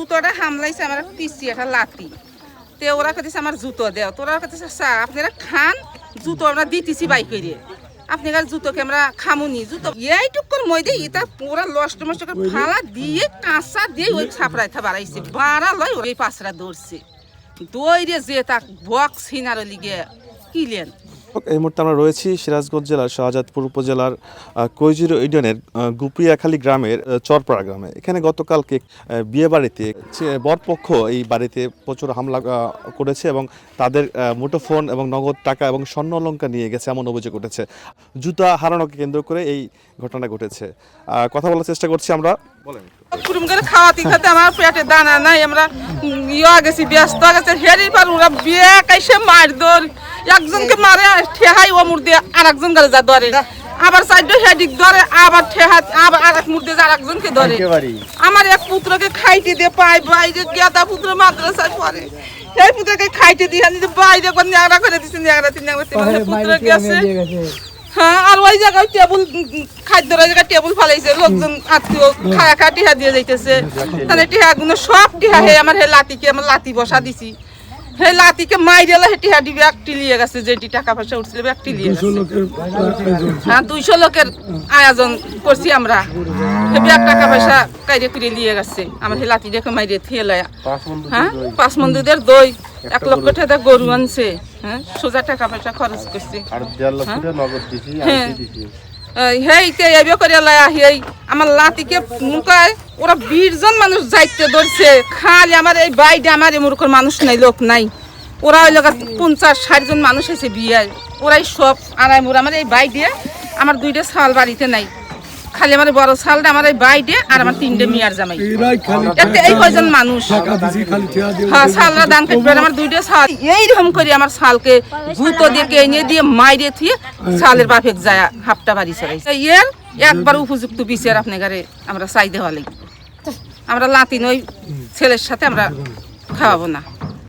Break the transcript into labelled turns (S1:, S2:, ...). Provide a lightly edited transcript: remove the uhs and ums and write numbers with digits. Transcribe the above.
S1: জুতোটা হামলাইছে আমার পিসি একটা লাতি তে ওরা কাছে আমার জুতো দেও তোরা কাছে স্যার আপনারা খান জুতো আমরা দিতেছি বাই করে আপনার জুতোকে আমরা খামুনি জুতো এইটুকুর মধ্যে এটা পুরা লষ্ট মষ্ট ফালা দিয়ে কাঁচা দিয়ে ওই ছাপড়াইতে বাড়াইছে বাড়া লয় ওই পাঁচরা দৌড়ছে দৌড়ে যে তা বক্স হিনার লিগে কিলেন।
S2: এই মুহূর্তে আমরা রয়েছি সিরাজগঞ্জ জেলার শাহজাদপুর উপজেলার কৈজিরো ইউনিয়নের গুপিয়াখালী গ্রামের চরপাড়া গ্রামে। এখানে গতকালকে বিয়ে বাড়িতে বরপক্ষ এই বাড়িতে প্রচুর হামলা করেছে এবং তাদের মুঠোফোন এবং নগদ টাকা এবং স্বর্ণ অলংকার নিয়ে গেছে এমন অভিযোগ উঠেছে। জুতা হারানোকে কেন্দ্র করে এই ঘটনা ঘটেছে। কথা বলার চেষ্টা করছি আমরা। বলেন
S1: কুরুম করে খাওয়াতে খাতে আমার পেটে দানা নাই আমরা ইয়া গেছি ব্যস্ত গেছে হেরি পার ওরা বিয়ে কাইসে মার দৌড় একজনকে মারে ঠেহাই ও মুর্দে আর একজন গালে যা ধরে আবার সাইডে হেডিক ধরে আবার ঠেহাত আবার আর এক মুর্দে আর একজনকে ধরে আমার এক পুত্রকে খাইতে দিয়ে পায় বাইরে গেদা পুত্র মাদ্রাসায় পড়ে এই পুত্রকে খাইতে দিয়ে আনি বাইরে কোন ন্যাংরা করে দিছে ন্যাংরা তিন পুত্র গেছে। হ্যাঁ আর ওই জায়গায় টেবুল খাদ্যের ওই জায়গায় টেবুল ফালাইছে লোকজন আত্মীয় খায়া খা টিহা দিয়ে যাইতেছে তাহলে টিহাগুলো সব টিহা হে আমার হে লাতিকে আমার লাতি বসা দিছি হে লাতিকে মাইরেলা হে টিহা দিবে একটি লিয়ে গেছে যেটি টাকা পয়সা উঠছিল একটি লিয়ে গেছে। হ্যাঁ 200 লোকের আয়োজন করছি আমরা হে ব্যাগ টাকা পয়সা কাইরে করে লিয়ে গেছে আমার হে লাতি দেখে মাইরে থিয়ে লয়া। হ্যাঁ 5 মন্দিরের দই 1 লক্ষ টাকা গরু আনছে। হ্যাঁ সোজা টাকা পয়সা খরচ করছে আমার লাতিকে মুখায় ওরা 20 জন মানুষ যাইতে ধরছে খালি আমার এই বাইরে আমার মূর্খর মানুষ নাই লোক নাই ওরা ওই লোক 50-60 জন মানুষ এসে বিয়ে ওরাই সব আড়াই মোড় আমার এই বাই দিয়ে আমার 2টা শাল বাড়িতে নাই খালি আমার বড় শালটা আমার এই বাইডে আর আমার 3টে মিয়ার জামাই এই কয়জন মানুষ হ্যাঁ শালরা দান করবে আমার 2টা শাল এইরকম করে আমার শালকে জুতো দিয়ে এনে দিয়ে মাইরে থিয়ে শালের বাপেক যায় হাফটা বাড়ি চড়াইছে এর একবার উপযুক্ত বিচার আপনার ঘরে আমরা চাই দেওয়া লাগি আমরা লাতিন ওই ছেলের সাথে আমরা খাওয়াবো না।